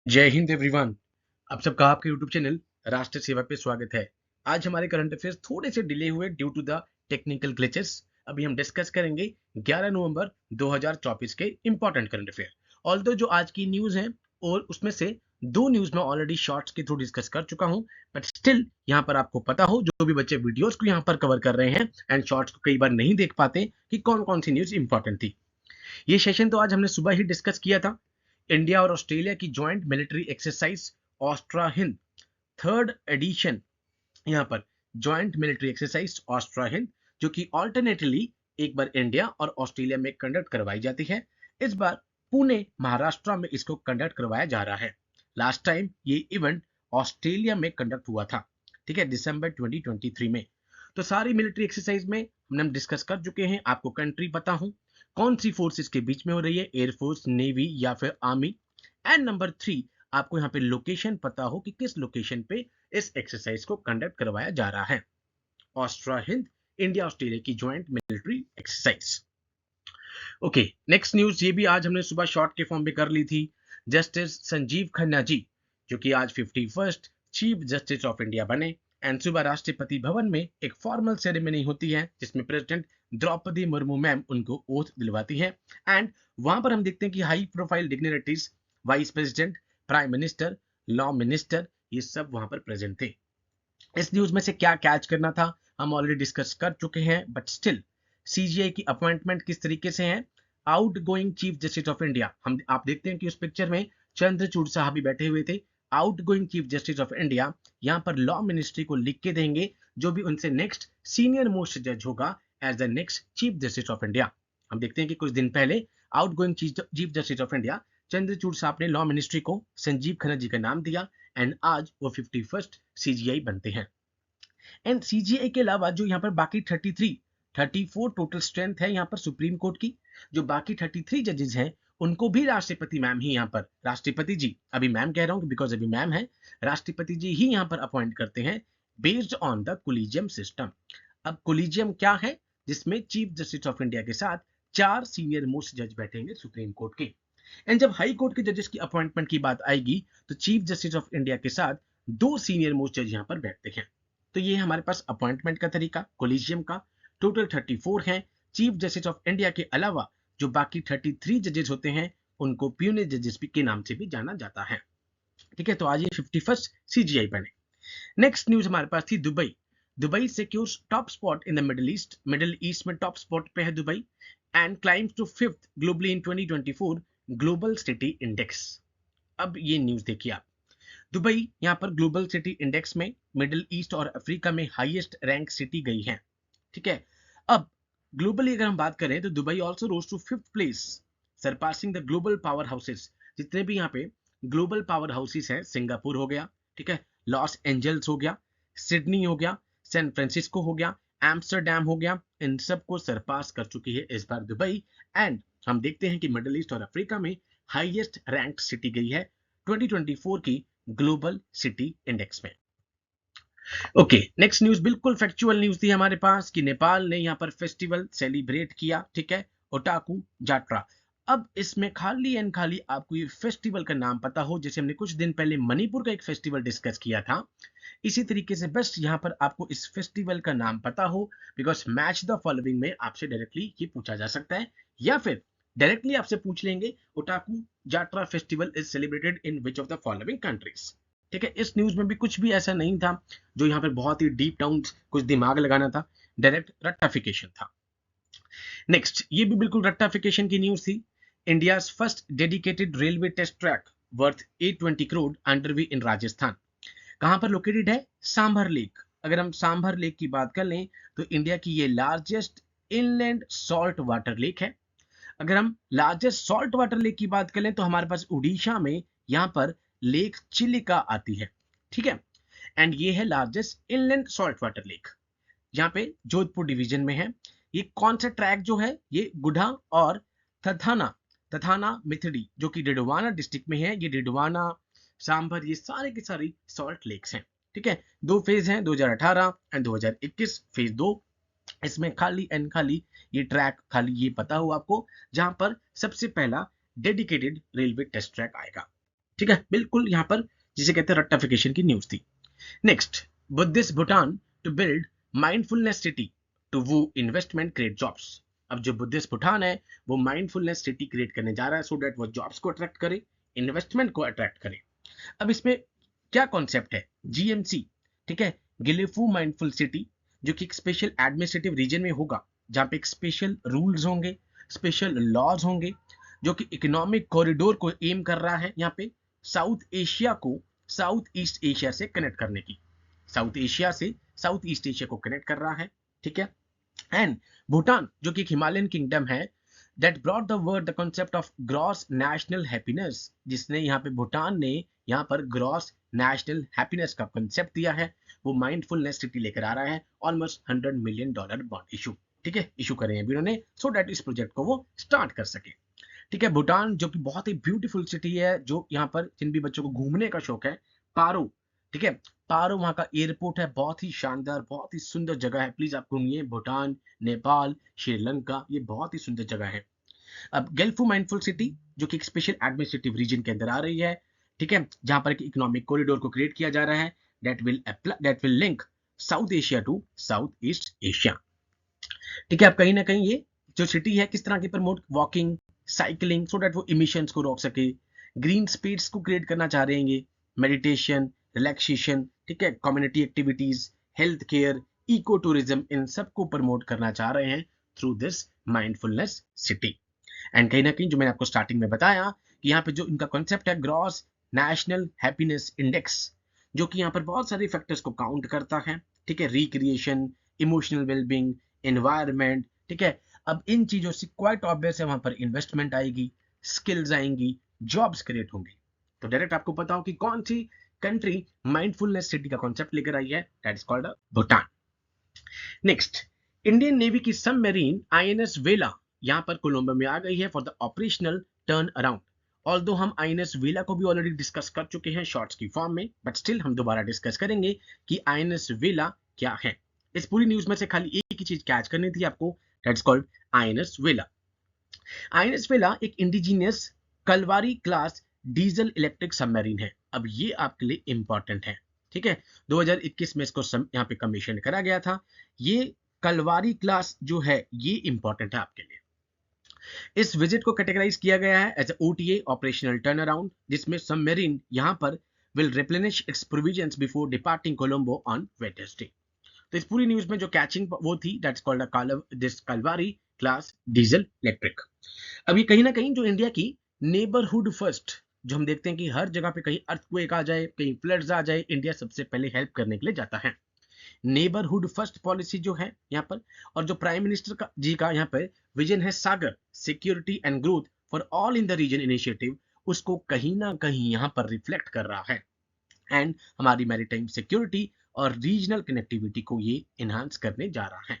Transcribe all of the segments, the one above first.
जय हिंद एवरीवन। आप सबका आपके YouTube चैनल राष्ट्र सेवा पे स्वागत है। आज हमारे करंट अफेयर्स थोड़े से डिले हुए due to the technical glitches. अभी हम डिस्कस करेंगे 11 नवंबर 2024 के इंपॉर्टेंट करंट अफेयर। ऑल्दो जो आज की न्यूज है और उसमें से दो न्यूज में ऑलरेडी शॉर्ट्स के थ्रू डिस्कस कर चुका हूं, बट स्टिल यहाँ पर आपको पता हो, जो भी बच्चे वीडियोस को यहाँ पर कवर कर रहे हैं एंड शॉर्ट्स को कई बार नहीं देख पाते कि कौन कौन सी न्यूज इंपॉर्टेंट थी। ये सेशन तो आज हमने सुबह ही डिस्कस किया था। इंडिया और ऑस्ट्रेलिया की joint military exercise AustraHind third edition, यहाँ पर joint military exercise AustraHind, जो कि ऑल्टरनेटली एक बार इंडिया और ऑस्ट्रेलिया में कंडक्ट करवाई जाती है। इस बार पुणे महाराष्ट्र में इसको कंडक्ट करवाया जा रहा है। लास्ट टाइम ये इवेंट ऑस्ट्रेलिया में कंडक्ट हुआ था, ठीक है, दिसंबर 2023 में। तो सारी मिलिट्री एक्सरसाइज में हम डिस्कस कर चुके हैं। आपको कंट्री पता हो कौन सी फोर्सेस के बीच में हो रही है, एयरफोर्स, नेवी या फिर आर्मी। एंड नंबर 3, आपको यहाँ पे लोकेशन पता हो कि किस लोकेशन पे इस एक्सरसाइज को कंडक्ट करवाया जा रहा है। ऑस्ट्रा हिंद इंडिया ऑस्ट्रेलिया की joint military exercise. Okay, next news ये भी आज हमने सुबह शॉर्ट के फॉर्म में कर ली थी। जस्टिस संजीव खन्ना जी, जो कि आज 51st chief justice of India बने, एंड सुबह राष्ट्रपति भवन में एक फॉर्मल सेरेमनी होती है जिसमें प्रेसिडेंट द्रौपदी मुर्मू मैम उनको ओथ दिलवाती है। एंड वहां पर हम देखते हैं कि high profile dignitaries, vice president, prime minister, law minister, ये सब वहां पर प्रेजेंट थे। इस न्यूज में से क्या कैच करना था हम ऑलरेडी डिस्कस कर चुके हैं, बट स्टिल सीजीआई की अपॉइंटमेंट किस तरीके से है। Out going chief justice of India, हम आप देखते हैं कि उस पिक्चर में चंद्रचूड़ साहब भी बैठे हुए थे। Out going chief justice of India यहाँ पर लॉ मिनिस्ट्री को लिख के देंगे, जो भी उनसे नेक्स्ट सीनियर मोस्ट जज होगा as the next chief justice of India. हम देखते हैं कि कुछ दिन पहले outgoing chief justice of India Chandrachud साहब ने लॉ मिनिस्ट्री को संजीव खन्ना जी का नाम दिया, एंड आज वो 51st सीजीआई बनते हैं। एंड सीजीआई के अलावा जो यहाँ पर बाकी 34 टोटल स्ट्रेंथ है यहाँ पर सुप्रीम कोर्ट की, जो बाकी 33 जजेस हैं उनको भी राष्ट्रपति मैम ही यहाँ पर, राष्ट्रपति जी, अभी मैम कह रहा हूँ बिकॉज अभी मैम है, राष्ट्रपति जी ही यहाँ पर अपॉइंट करते हैं based on the collegium system. अब कोलिजियम क्या है, जिसमें चीफ जस्टिस ऑफ इंडिया के साथ 4 सीनियर मोस्ट जज बैठेंगे सुप्रीम कोर्ट के। एंड जब हाई कोर्ट के जजेस की अपॉइंटमेंट की बात आएगी तो चीफ जस्टिस ऑफ इंडिया के साथ 2 सीनियर मोस्ट जज यहाँ पर बैठते हैं। तो ये हमारे पास अपॉइंटमेंट का तरीका कोलिजियम का। टोटल 34 हैं। चीफ जस्टिस ऑफ इंडिया के अलावा जो बाकी 33 जजेस होते हैं उनको प्यूने जजेस के नाम से भी जाना जाता है। ठीक है, तो आज ये 51st सीजीआई बने। नेक्स्ट न्यूज हमारे पास थी Dubai. Dubai secures top spot in the middle east में टॉप स्पॉट पे है Dubai, and claims to 5th globally in 2024 global city index. अब ये न्यूज देखिए आप, दुबई यहाँ पर ग्लोबल सिटी इंडेक्स में मिडिल ईस्ट और अफ्रीका में हाईएस्ट रैंक सिटी गई है। ठीक है, अब ग्लोबली अगर हम बात करें तो Dubai also rose to 5th place, surpassing the global powerhouses. जितने भी यहाँ पे ग्लोबल पावर हाउसेस हैं, सिंगापुर हो गया, ठीक है, लॉस एंजल्स हो गया, सिडनी हो गया, सैन फ्रांसिस्को हो गया, एम्स्टरडैम हो गया, इन सबको सरपास कर चुकी है इस बार दुबई। एंड हम देखते हैं कि मिडिल ईस्ट और अफ्रीका में हाईएस्ट रैंक सिटी गई है 2024 की ग्लोबल सिटी इंडेक्स में। ओके, नेक्स्ट न्यूज बिल्कुल फैक्चुअल न्यूज थी हमारे पास कि नेपाल ने यहाँ पर फेस्टिवल सेलिब्रेट किया, ठीक है, ओटाकू जात्रा। अब इसमें खाली एंड खाली आपको ये फेस्टिवल का नाम पता हो, जैसे हमने कुछ दिन पहले मणिपुर का एक फेस्टिवल डिस्कस किया था, इसी तरीके से बस यहाँ पर आपको इस फेस्टिवल का नाम पता हो, बिकॉज मैच द फॉलोइंग में आपसे डायरेक्टली ये पूछा जा सकता है, या फिर डायरेक्टली आपसे पूछ लेंगे otaku Jatra festival is celebrated in which of the following countries. ठीक है, इस न्यूज में भी कुछ भी ऐसा नहीं था जो यहाँ पर बहुत ही डीप डाउन कुछ दिमाग लगाना था, डायरेक्ट रट्टाफिकेशन था। नेक्स्ट, ये भी बिल्कुल रट्टाफिकेशन की न्यूज थी। India's first dedicated railway test track worth 820 crore underway in Rajasthan. कहां पर लोकेटेड है, सांभर लेक। अगर हम सांभर लेक की बात कर लें तो इंडिया की ये largest inland salt water lake है। अगर हम लार्जेस्ट सॉल्ट वाटर लेक की बात करें तो हमारे पास उड़ीसा में यहाँ पर लेक चिलिका आती है। ठीक है, एंड ये है largest inland salt water lake, यहाँ पे जोधपुर डिवीजन में है। ये कौन सा ट्रैक जो है, ये गुढ़ा और तथाना मिथडी, जो कि डिडवाना डिस्ट्रिक्ट में है। ये डिडवाना, सांभर, ये सारे के सारी सॉल्ट लेक्स हैं। ठीक है, 2 फेज हैं, 2018 एंड 2021 फेज 2। इसमें खाली एंड खाली ये ट्रैक खाली ये पता हो आपको, जहां पर सबसे पहला डेडिकेटेड रेलवे टेस्ट ट्रैक आएगा। ठीक है, बिल्कुल यहाँ पर जिसे कहते हैं रेक्टिफिकेशन की न्यूज थी। Next, Buddhist Bhutan to build mindfulness city to woo investment create jobs. अब जो बुद्धिस्ट भूटान है वो माइंडफुलनेस सिटी क्रिएट करने जा रहा है सो दैट वो जॉब्स को अट्रैक्ट करे, इन्वेस्टमेंट को अट्रैक्ट करे। अब इसमें क्या कॉन्सेप्ट है, जीएमसी, ठीक है, गिलेफू माइंडफुल सिटी, जो कि एक स्पेशल एडमिनिस्ट्रेटिव रीजन में होगा जहां पे एक स्पेशल रूल्स होंगे, स्पेशल लॉज होंगे, जो कि इकोनॉमिक कॉरिडोर को एम कर रहा है यहाँ पे साउथ एशिया को साउथ ईस्ट एशिया से कनेक्ट करने की, साउथ एशिया से साउथ ईस्ट एशिया को कनेक्ट कर रहा है, ठीक है। एंड भूटान जो कि एक हिमालयन किंगडम है that brought the word the concept of gross national happiness, जिसने यहाँ पे भूटान ने यहाँ पर ग्रॉस नेशनल हैप्पीनेस का कॉन्सेप्ट दिया है, वो माइंडफुलनेस सिटी लेकर आ रहा है। ऑलमोस्ट $100 मिलियन बॉन्ड इशू, ठीक है, इशू करे हैं अभी उन्होंने सो दैट इस प्रोजेक्ट को वो स्टार्ट कर सके, ठीक है। भूटान जो कि बहुत ही ब्यूटीफुल सिटी है, जो यहाँ पर जिन भी बच्चों को घूमने का शौक है, पारो, ठीक है, पारो वहाँ का एयरपोर्ट है, बहुत ही शानदार, बहुत ही सुंदर जगह है, प्लीज आप घूमिए। भूटान, नेपाल, श्रीलंका, ये बहुत ही सुंदर जगह है। अब गल्फू माइंडफुल सिटी जो कि एक स्पेशल एडमिनिस्ट्रेटिव रीजन के अंदर आ रही है, ठीक है, जहां पर एक इकोनॉमिक कॉरिडोर को क्रिएट किया जा रहा है that will link South Asia to South East Asia, ठीक है। अब कहीं ना कहीं ये जो सिटी है किस तरह की promote walking, cycling, so that वो इमिशंस को रोक सके, ग्रीन स्पेस को क्रिएट करना चाह रहे हैं, मेडिटेशन, रिलैक्सेशन, ठीक है, community activities, health care, eco tourism, इन सबको प्रमोट करना चाह रहे हैं through this mindfulness city. And कहीं ना कहीं जो मैंने आपको स्टार्टिंग में बताया कि यहाँ पे जो इनका कॉन्सेप्ट है ग्रॉस नेशनल हैप्पीनेस इंडेक्स, जो कि यहाँ पर बहुत सारे फैक्टर्स को काउंट करता है, ठीक है, रिक्रिएशन, इमोशनल वेलबींग, एनवायरनमेंट, ठीक है। अब इन चीजों से क्वाइट ऑब्वियस है वहां पर इन्वेस्टमेंट आएगी, स्किल्स आएंगी, जॉब्स क्रिएट होंगी। तो डायरेक्ट आपको पता हो कि कौन सी कंट्री माइंडफुलनेस सिटी का कॉन्सेप्ट लेकर आई है, that is called Bhutan. Next, Indian navy की सबमरीन आईएनएस वेला यहां पर कोलंबो में आ गई है for the operational turn around. Although हम आईएनएस वेला को भी ऑलरेडी डिस्कस कर चुके हैं शॉर्ट्स की फॉर्म में, बट स्टिल हम दोबारा डिस्कस करेंगे कि आईएनएस वेला क्या है। इस पूरी न्यूज में से खाली एक ही चीज कैच करनी थी आपको, दैट्स कॉल्ड आईएनएस वेला। आईएनएस वेला एक indigenous Kalwari class diesel electric submarine है। अब ये आपके लिए इंपॉर्टेंट है, ठीक है, 2021 में इसको यहाँ पे कमीशन करा गया था। ये कलवारी क्लास जो है ये इंपॉर्टेंट है आपके लिए। इस विजिट को कैटेगराइज किया गया है as OTA operational turnaround, जिसमें सबमरीन यहां पर will replenish its provisions before departing Colombo on Wednesday. तो इस पूरी न्यूज में जो कैचिंग वो थी that's called this Kalvari class diesel electric. अब ये कहीं ना कहीं जो इंडिया की नेबरहुड फर्स्ट, जो हम देखते हैं कि हर जगह पे कहीं अर्थक्वेक आ जाए, कहीं फ्लड्स आ जाए, इंडिया सबसे पहले हेल्प करने के लिए जाता है। नेबरहुड फर्स्ट पॉलिसी जो है यहाँ पर, और जो प्राइम मिनिस्टर का जी का यहाँ पर विजन है SAGAR security and growth for all in the region initiative, उसको कहीं ना कहीं यहाँ पर रिफ्लेक्ट कर रहा है। एंड हमारी मैरीटाइम सिक्योरिटी और रीजनल कनेक्टिविटी को ये इनहांस करने जा रहा है।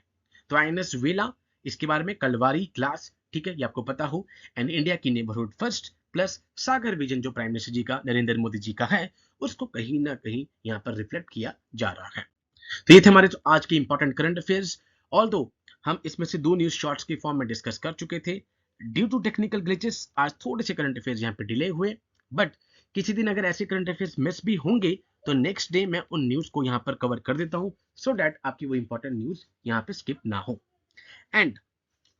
तो आईएनएस वेला, इसके बारे में कलवारी क्लास, ठीक है, ये आपको पता हो। एंड इंडिया की नेबरहुड फर्स्ट प्लस सागर विजन जो प्राइम मिनिस्टर जी का नरेंद्र मोदी जी का है, उसको कहीं ना कहीं यहाँ पर रिफ्लेक्ट किया जा रहा है। तो ये थे हमारे आज के इंपॉर्टेंट करंट अफेयर्स। ऑल्दो हम इसमें से 2 न्यूज शॉर्ट्स के फॉर्म में डिस्कस कर चुके थे, ड्यू टू टेक्निकल ग्लिचेस आज थोड़े से करंट अफेयर्स यहाँ पे डिले हुए, बट किसी दिन अगर ऐसे करंट अफेयर्स मिस भी होंगे तो नेक्स्ट डे मैं उन न्यूज को यहाँ पर कवर कर देता हूँ सो दैट आपकी वो इंपॉर्टेंट न्यूज यहाँ पे स्किप ना हो। एंड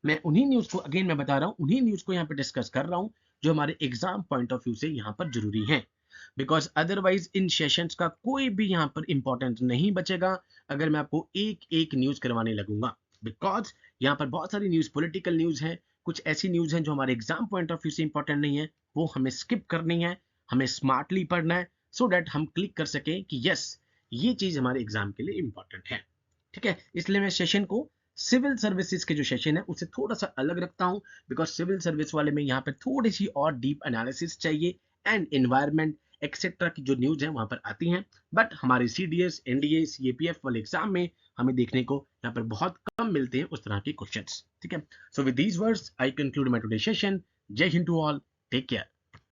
मैं उन्हीं न्यूज को अगेन मैं बता रहा हूँ, उन्हीं न्यूज को यहाँ पे डिस्कस कर रहा हूँ जो हमारे एग्जाम पॉइंट ऑफ व्यू से यहाँ पर जरूरी है, बिकॉज अदरवाइज इन सेशंस का कोई भी यहाँ पर इंपॉर्टेंस नहीं बचेगा अगर मैं आपको एक एक न्यूज करवाने लगूंगा। बिकॉज यहाँ पर बहुत सारी न्यूज पॉलिटिकल न्यूज है, कुछ ऐसी न्यूज है जो हमारे एग्जाम पॉइंट ऑफ व्यू से इंपॉर्टेंट नहीं है, वो हमें स्किप करनी है, हमें स्मार्टली पढ़ना है सो दैट हम क्लिक कर सके कि यस ये चीज हमारे एग्जाम के लिए इंपॉर्टेंट है, ठीक है। इसलिए मैं सेशन को सिविल सर्विसेज के जो सेशन है उससे थोड़ा सा अलग रखता हूं, बिकॉज सिविल सर्विस वाले में यहाँ पे थोड़ी सी और डीप एनालिसिस चाहिए एंड एनवायरमेंट एक्सेट्रा की जो न्यूज है वहां पर आती हैं, बट हमारे सीडीएस, एनडीए, सीएपीएफ वाले एग्जाम में हमें देखने को यहाँ पर बहुत कम मिलते हैं उस तरह के क्वेश्चंस, ठीक है। So with these words I conclude my today session. जय हिंद टू ऑल, टेक केयर।